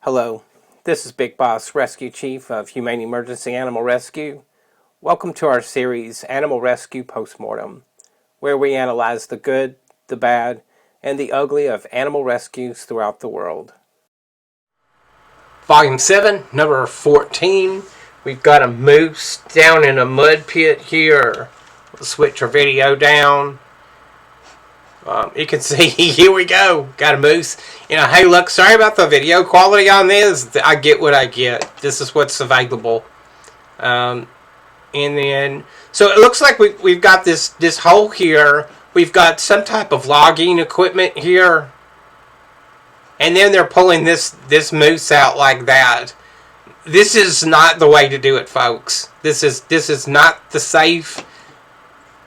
Hello, this is Big Boss Rescue Chief of Humane Emergency Animal Rescue. Welcome to our series, Animal Rescue Postmortem, where we analyze the good, the bad, and the ugly of animal rescues throughout the world. Volume 7, number 14. We've got a moose down in a mud pit here. We'll switch our video down. You can see, here we go, got a moose. Hey, look, sorry about the video quality on this. I get what I get. This is what's available. And then, so it looks like we've got this hole here. We've got some type of logging equipment here. And then they're pulling this moose out like that. This is not the way to do it, folks. This is not the safe,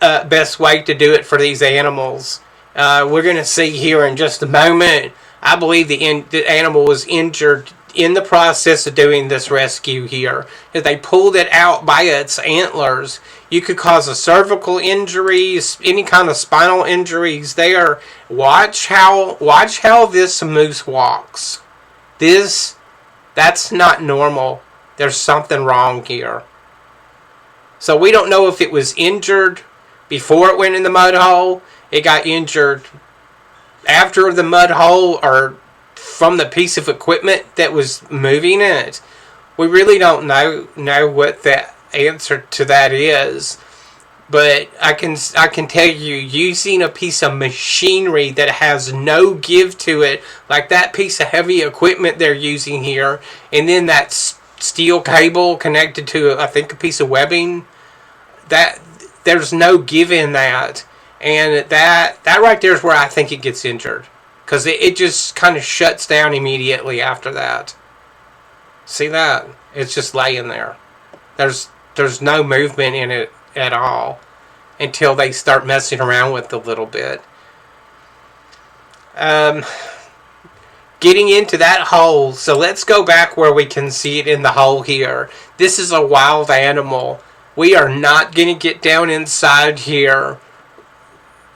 best way to do it for these animals. We're going to see here in just a moment. I believe the animal was injured in the process of doing this rescue here. If they pulled it out by its antlers, you could cause a cervical injury, any kind of spinal injuries there. Watch how this moose walks. That's not normal. There's something wrong here. So we don't know if it was injured before it went in the mud hole, it got injured after the mud hole, or from the piece of equipment that was moving it. We really don't know what the answer to that is. But I can tell you, using a piece of machinery that has no give to it, like that piece of heavy equipment they're using here, and then that steel cable connected to, I think, a piece of webbing, that there's no give in that. And that right there is where I think it gets injured. Because it just kind of shuts down immediately after that. See that? It's just laying there. There's no movement in it at all. Until they start messing around with it a little bit. Getting into that hole. So let's go back where we can see it in the hole here. This is a wild animal. We are not going to get down inside here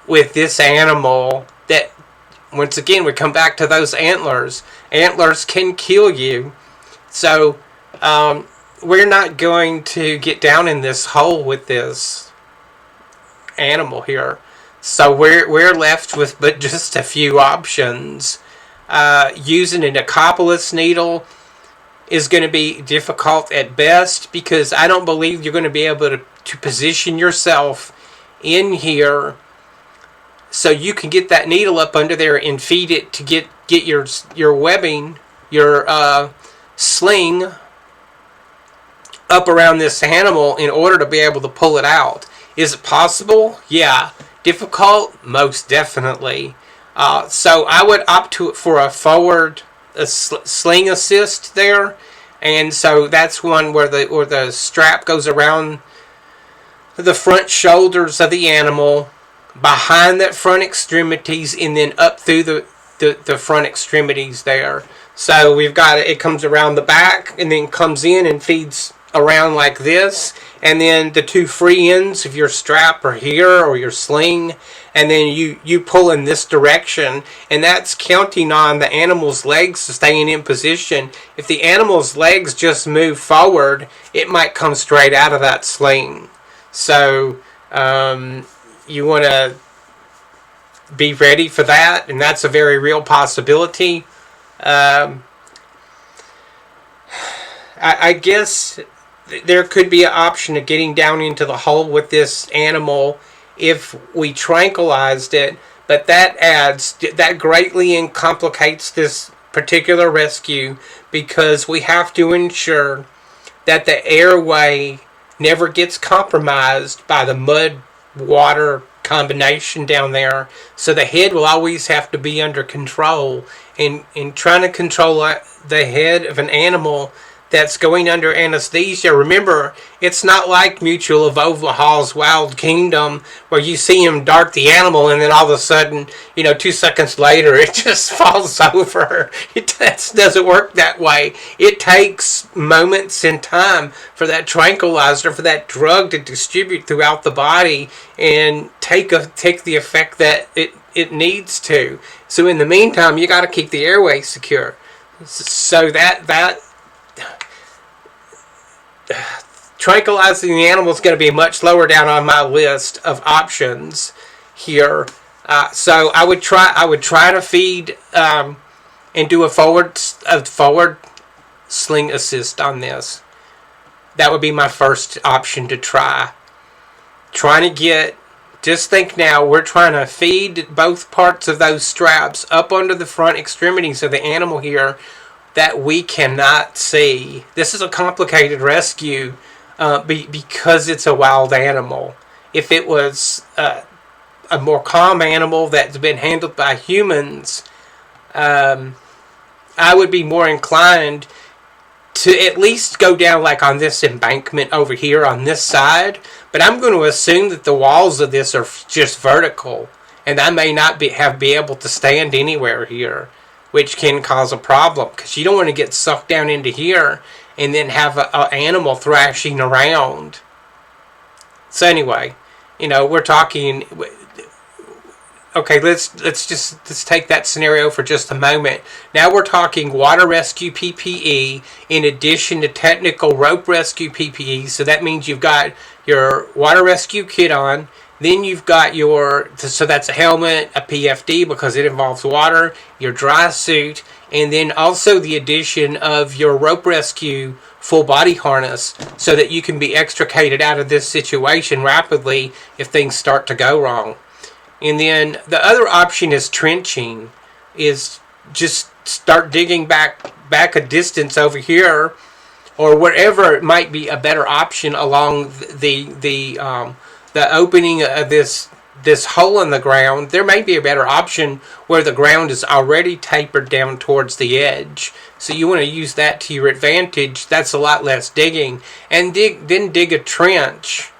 with this animal. That, once again, we come back to those antlers. Antlers can kill you. So we're not going to get down in this hole with this animal here. So we're left with but just a few options. Using an Ecopoulos needle is going to be difficult at best, because I don't believe you're going to be able to position yourself in here so you can get that needle up under there and feed it to get your webbing, your sling up around this animal in order to be able to pull it out. Is it possible? Yeah. Difficult? Most definitely. So I would opt for a forward sling assist there. And so that's one where the strap goes around the front shoulders of the animal, behind that front extremities, and then up through the front extremities there. So we've got it comes around the back and then comes in and feeds around like this, and then the two free ends of your strap are here, or your sling, and then you pull in this direction, and that's counting on the animal's legs staying in position. If the animal's legs just move forward, it might come straight out of that sling. So you want to be ready for that, and that's a very real possibility. I guess there could be an option of getting down into the hole with this animal if we tranquilized it, but that greatly complicates this particular rescue, because we have to ensure that the airway never gets compromised by the mud water combination down there. So the head will always have to be under control, and trying to control the head of an animal that's going under anesthesia. Remember, it's not like Mutual of Overhaul's Wild Kingdom, where you see him dart the animal and then all of a sudden, 2 seconds later, it just falls over. It doesn't work that way. It takes moments in time for that tranquilizer, for that drug to distribute throughout the body and take the effect that it needs to. So in the meantime, you got to keep the airway secure. So that tranquilizing the animal is going to be much lower down on my list of options here. So I would try to feed and do a forward sling assist on this. That would be my first option to try. Trying to get, just think now, we're trying to feed both parts of those straps up under the front extremities of the animal here that we cannot see. This is a complicated rescue because it's a wild animal. If it was a more calm animal that's been handled by humans, I would be more inclined to at least go down like on this embankment over here on this side. But I'm going to assume that the walls of this are just vertical, and I may not be able to stand anywhere here, which can cause a problem because you don't want to get sucked down into here and then have an animal thrashing around. So anyway, we're talking. Okay, let's take that scenario for just a moment. Now we're talking water rescue PPE in addition to technical rope rescue PPE. So that means you've got your water rescue kit on. Then you've got so that's a helmet, a PFD because it involves water, your dry suit, and then also the addition of your rope rescue full body harness so that you can be extricated out of this situation rapidly if things start to go wrong. And then the other option is trenching, is just start digging back a distance over here, or wherever it might be a better option along the opening of this hole in the ground. There may be a better option where the ground is already tapered down towards the edge. So you want to use that to your advantage. That's a lot less digging. And then dig a trench.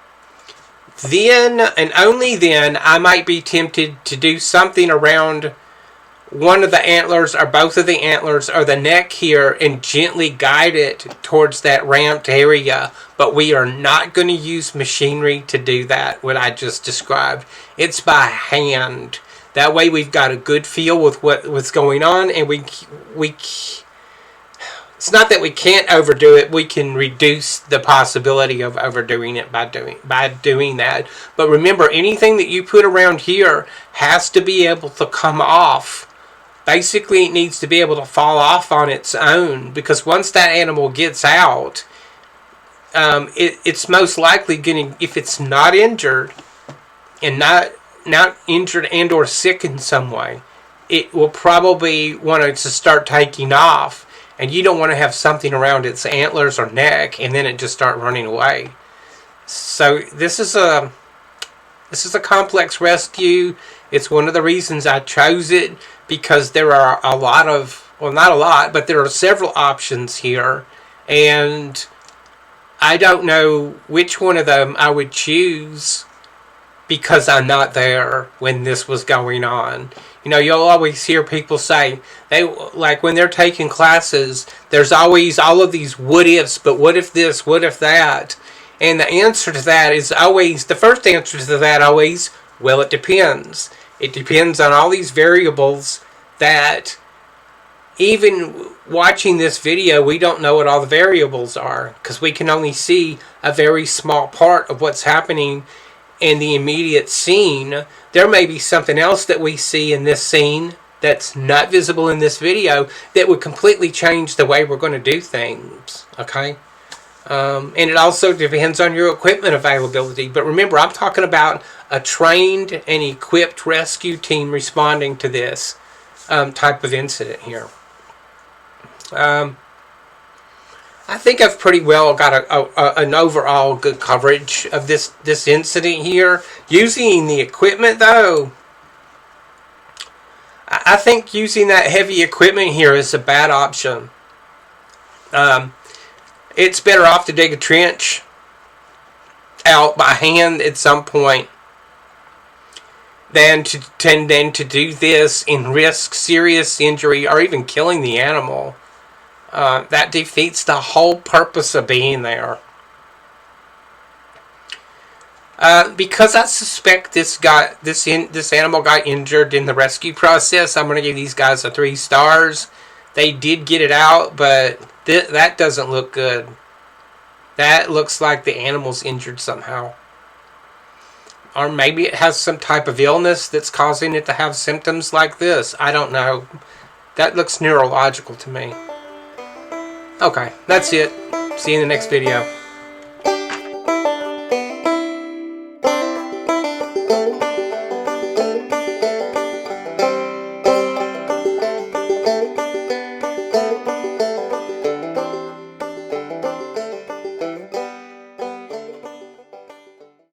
Then, and only then, I might be tempted to do something around one of the antlers or both of the antlers or the neck here and gently guide it towards that ramped area. But we are not going to use machinery to do that, what I just described. It's by hand. That way we've got a good feel with what's going on, and it's not that we can't overdo it. We can reduce the possibility of overdoing it by doing that. But remember, anything that you put around here has to be able to come off. Basically, it needs to be able to fall off on its own, because once that animal gets out, it's most likely going to, if it's not injured and not injured and or sick in some way, it will probably want to start taking off. And you don't want to have something around its antlers or neck and then it just start running away. So this is a complex rescue. It's one of the reasons I chose it, because there are a lot of, well, not a lot, but there are several options here, and I don't know which one of them I would choose because I'm not there when this was going on. You'll always hear people say, like when they're taking classes, there's always all of these what ifs, but what if this, what if that? And the answer to that is always, the first answer to that always, well, it depends. It depends on all these variables that even watching this video, we don't know what all the variables are, because we can only see a very small part of what's happening in the immediate scene. There may be something else that we see in this scene that's not visible in this video that would completely change the way we're going to do things, okay? And it also depends on your equipment availability. But remember, I'm talking about a trained and equipped rescue team responding to this type of incident here. I think I've pretty well got an overall good coverage of this incident here. Using the equipment, though, I think using that heavy equipment here is a bad option. It's better off to dig a trench out by hand at some point than to do this and risk serious injury or even killing the animal. That defeats the whole purpose of being there. Because I suspect this animal got injured in the rescue process, I'm going to give these guys a 3 stars. They did get it out, but that doesn't look good. That looks like the animal's injured somehow. Or maybe it has some type of illness that's causing it to have symptoms like this. I don't know. That looks neurological to me. Okay, that's it. See you in the next video.